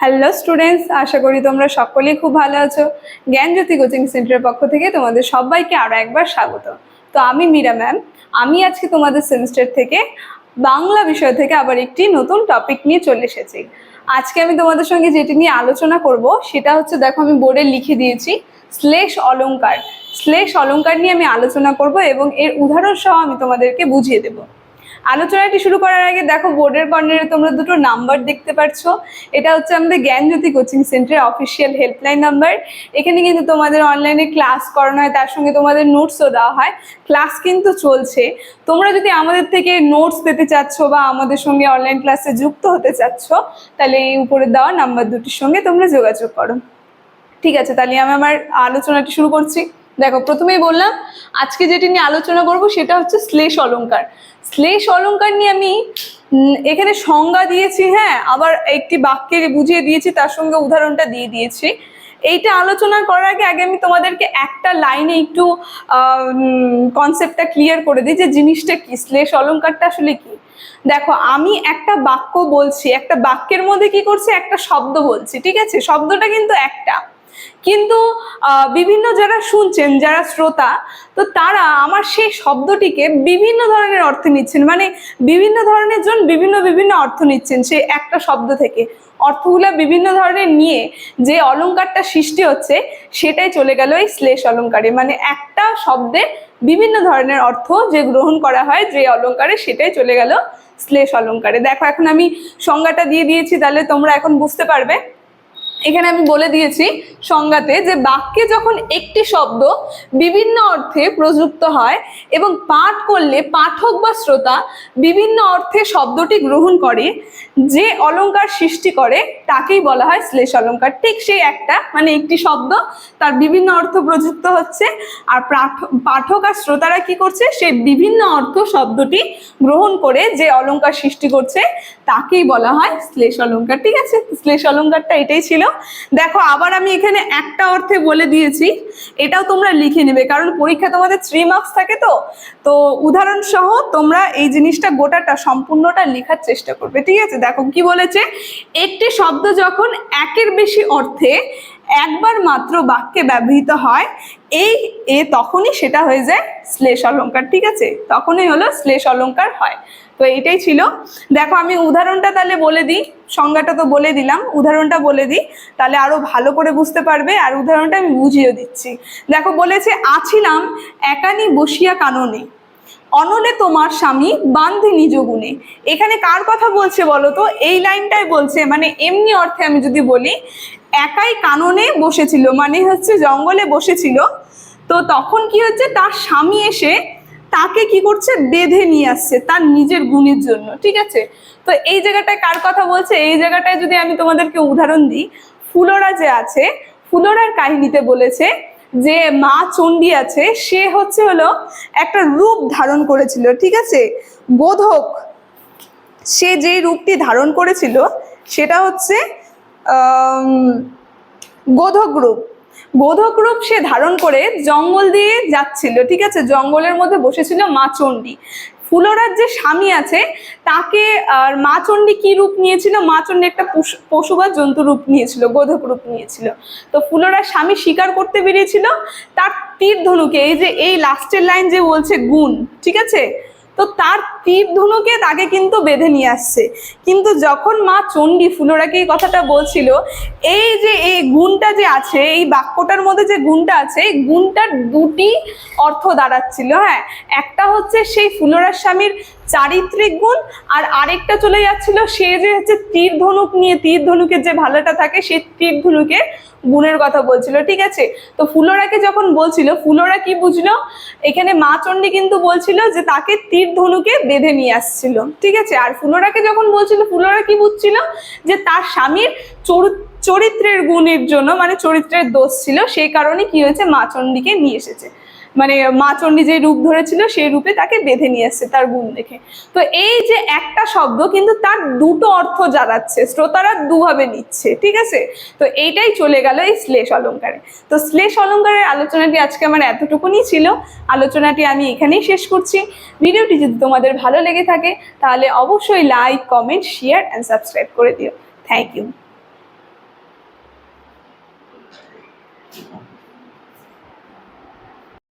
Hello students, আশা করি তোমরা সকলেই খুব ভালো আছো। জ্ঞানজ্যোতি কোচিং সেন্টারের পক্ষ থেকে তোমাদের সবাইকে আরও একবার স্বাগত। তো আমি মীরা ম্যাম, আমি আজকে তোমাদের সেমিস্টার থেকে বাংলা বিষয় থেকে আবার একটি নতুন টপিক নিয়ে চলে এসেছি। আজকে আমি তোমাদের সঙ্গে যেটি নিয়ে আলোচনা করব সেটা হচ্ছে, দেখো আমি বোর্ডে লিখে দিয়েছি শ্লেষ অলংকার। শ্লেষ অলংকার নিয়ে আমি আলোচনা করব এবং এর উদাহরণ সহ আমি তোমাদেরকে বুঝিয়ে দেবো। আলোচনাটি শুরু করার আগে দেখো বোর্ডের কর্নারে তোমরা দুটো নাম্বার দেখতে পাচ্ছ। এটা হচ্ছে আমাদের জ্ঞানজ্যোতি কোচিং সেন্টারের অফিসিয়াল হেল্পলাইন নাম্বার। এখানে কিন্তু তোমাদের অনলাইনে ক্লাস করানো হয়, তার সঙ্গে তোমাদের নোটসও দেওয়া হয়। ক্লাস কিন্তু চলছে। তোমরা যদি আমাদের থেকে নোটস পেতে চাচ্ছ বা আমাদের সঙ্গে অনলাইন ক্লাসে যুক্ত হতে চাচ্ছ, তাহলে এই উপরে দেওয়া নাম্বার দুটির সঙ্গে তোমরা যোগাযোগ করো। ঠিক আছে, তাহলে আমি আমার আলোচনাটি শুরু করছি। দেখো, প্রথমেই বললাম আজকে যেটি নিয়ে আলোচনা করব সেটা হচ্ছে শ্লেষ অলংকার। শ্লেষ অলংকার নিয়ে আমি এখানে সংজ্ঞা দিয়েছি, হ্যাঁ, আবার একটি বাক্যে বুঝিয়ে দিয়েছি, তার সঙ্গে উদাহরণটা দিয়ে দিয়েছি। এইটা আলোচনা করার আগে আমি তোমাদেরকে একটা লাইনে একটু কনসেপ্টটা ক্লিয়ার করে দিই যে জিনিসটা কি, শ্লেষ অলংকারটা আসলে কি। দেখো, আমি একটা বাক্য বলছি, একটা বাক্যের মধ্যে কি করছি, একটা শব্দ বলছি, ঠিক আছে, শব্দটা কিন্তু একটা, কিন্তু বিভিন্ন যারা শুনছেন, যারা শ্রোতা, তো তারা আমার সেই শব্দটিকে বিভিন্ন ধরনের অর্থ নিচ্ছেন, মানে বিভিন্ন ধরনের জন বিভিন্ন বিভিন্ন অর্থ নিচ্ছেন সেই একটা শব্দ থেকে। অর্থগুলো বিভিন্ন ধরনের নিয়ে যে অলংকারটা সৃষ্টি হচ্ছে সেটাই চলে গেল এই শ্লেষ অলংকারে, মানে একটা শব্দের বিভিন্ন ধরনের অর্থ যে গ্রহণ করা হয় যে অলংকারে, সেটাই চলে গেল শ্লেষ অলংকারে। দেখো, এখন আমি সংজ্ঞাটা দিয়ে দিয়েছি, তাহলে তোমরা এখন বুঝতে পারবে। এখানে আমি বলে দিয়েছি সংজ্ঞাতে যে বাক্যে যখন একটি শব্দ বিভিন্ন অর্থে প্রযুক্ত হয় এবং পাঠ করলে পাঠক বা শ্রোতা বিভিন্ন অর্থে শব্দটি গ্রহণ করে, যে অলংকার সৃষ্টি করে তাকেই বলা হয় শ্লেষ অলংকার। ঠিক সেই একটা, মানে একটি শব্দ, তার বিভিন্ন অর্থ প্রযুক্ত হচ্ছে, আর পাঠক আর শ্রোতারা কি করছে, সেই বিভিন্ন অর্থ শব্দটি গ্রহণ করে যে অলংকার সৃষ্টি করছে তাকেই বলা হয় শ্লেষ অলংকার। ঠিক আছে, শ্লেষ অলংকারটা এটাই ছিল। দেখো, আবার আমি এখানে একটা অর্থে বলে দিয়েছি, এটাও তোমরা লিখে নেবে, কারণ পরীক্ষা তোমাদের 3 মার্কস থাকে। তো উদাহরণ সহ তোমরা এই জিনিসটা গোটাটা সম্পূর্ণটা লেখার চেষ্টা করবে। ঠিক আছে, দেখো কি বলেছে, একটি শব্দ যখন একের বেশি অর্থে একবার মাত্র বাক্যে ব্যবহৃত হয় তখনই সেটা হয়ে যায় শ্লেষ অলংকার। ঠিক আছে, তখনই হলো শ্লেষ অলংকার হয়। তো এইটাই ছিল। দেখো, আমি উদাহরণটা তাহলে বলে দিই, সংজ্ঞাটা তো বলে দিলাম, উদাহরণটা বলে দিই, তাহলে আরো ভালো করে বুঝতে পারবে। আর উদাহরণটা আমি বুঝিয়ে দিচ্ছি। দেখো, বলেছে, আছিলাম একানি বসিয়া কাননে, অনলে তোমার স্বামী বান্ধে নিজ গুণে। এখানে কার কথা বলছে বলো তো? এই লাইনটাই বলছে, মানে এমনি অর্থে আমি যদি বলি, একাই কাননে বসেছিল, মানে হচ্ছে জঙ্গলে বসেছিল। তো তখন কি হচ্ছে, তার স্বামী এসে তাকে কি করছে, বেঁধে নিয়ে আসছে তার নিজের গুণের জন্য। ঠিক আছে, তো এই জায়গাটায় কার কথা বলছে, এই জায়গাটায় যদি আমি তোমাদেরকে উদাহরণ দিই, ফুলোরা যে আছে, ফুলোরার কাহিনীতে বলেছে যে মা চণ্ডী আছে, সে হলো একটা রূপ ধারণ করেছিল। ঠিক আছে, গোধক, সে যে রূপটি ধারণ করেছিল সেটা হচ্ছে গোধক রূপ। গোধক রূপ সে ধারণ করে জঙ্গল দিয়ে যাচ্ছিল। ঠিক আছে, জঙ্গলের মধ্যে বসেছিল মা চণ্ডী। ফুলোরার যে স্বামী আছে তাকে, আর মা চণ্ডী কি রূপ নিয়েছিল, মা চণ্ডী একটা পশু বা জন্তু রূপ নিয়েছিল, গোধক রূপ নিয়েছিল। তো ফুলোরার স্বামী শিকার করতে বেরিয়েছিল, তার তীর ধনুকে, এই যে এই লাস্টের লাইন যে বলছে গুণ, ঠিক আছে, তো তার তীর ধনুকে তাকে কিন্তু বেঁধে নিয়ে আসছে। কিন্তু যখন মা চণ্ডী ফুলোরাকে এই কথাটা বলছিল, এই যে এই গুণটা যে আছে, এই বাক্যটার মধ্যে যে গুণটা আছে, এই গুণটার দুটি অর্থ দাঁড়াচ্ছিল। হ্যাঁ, একটা হচ্ছে সেই ফুলোরার স্বামীর চারিত্রিক গুণ, আর আরেকটা চলে যাচ্ছিল সে যে হচ্ছে তীর ধনুক নিয়ে, তীর ধনুকের যে ভালাটা থাকে সেই তীর ধনুকের গুণের কথা বলছিল। ঠিক আছে, তো ফুলোরাকে যখন বলছিল, ফুলোরা কি বুঝলো, এখানে মা চণ্ডী কিন্তু বলছিল যে তাকে তীর ধনুকে বেঁধে নিয়ে আসছিল। ঠিক আছে, আর ফুলোরাকে যখন বলছিল, ফুলোরা কি বুঝছিল, যে তার স্বামীর চরিত্রের গুণের জন্য, মানে চরিত্রের দোষ ছিল, সেই কারণে কি হয়েছে, মা চণ্ডীকে নিয়ে এসেছে, মানে মা চণ্ডী যে রূপ ধরেছিল সেই রূপে তাকে বেঁধে নিয়ে আসছে তার গুণ দেখে। তো এই যে একটা শব্দ, কিন্তু তার দুটো অর্থ জানাচ্ছে, শ্রোতারা দুভাবে নিচ্ছে। ঠিক আছে, তো এইটাই চলে গেল এই শ্লেষ অলংকারে। তো শ্লেষ অলংকারের আলোচনাটি আজকে আমার এতটুকুনি ছিল। আলোচনাটি আমি এখানেই শেষ করছি। ভিডিওটি যদি তোমাদের ভালো লেগে থাকে তাহলে অবশ্যই like, comment, share and subscribe করে দিও। Thank you.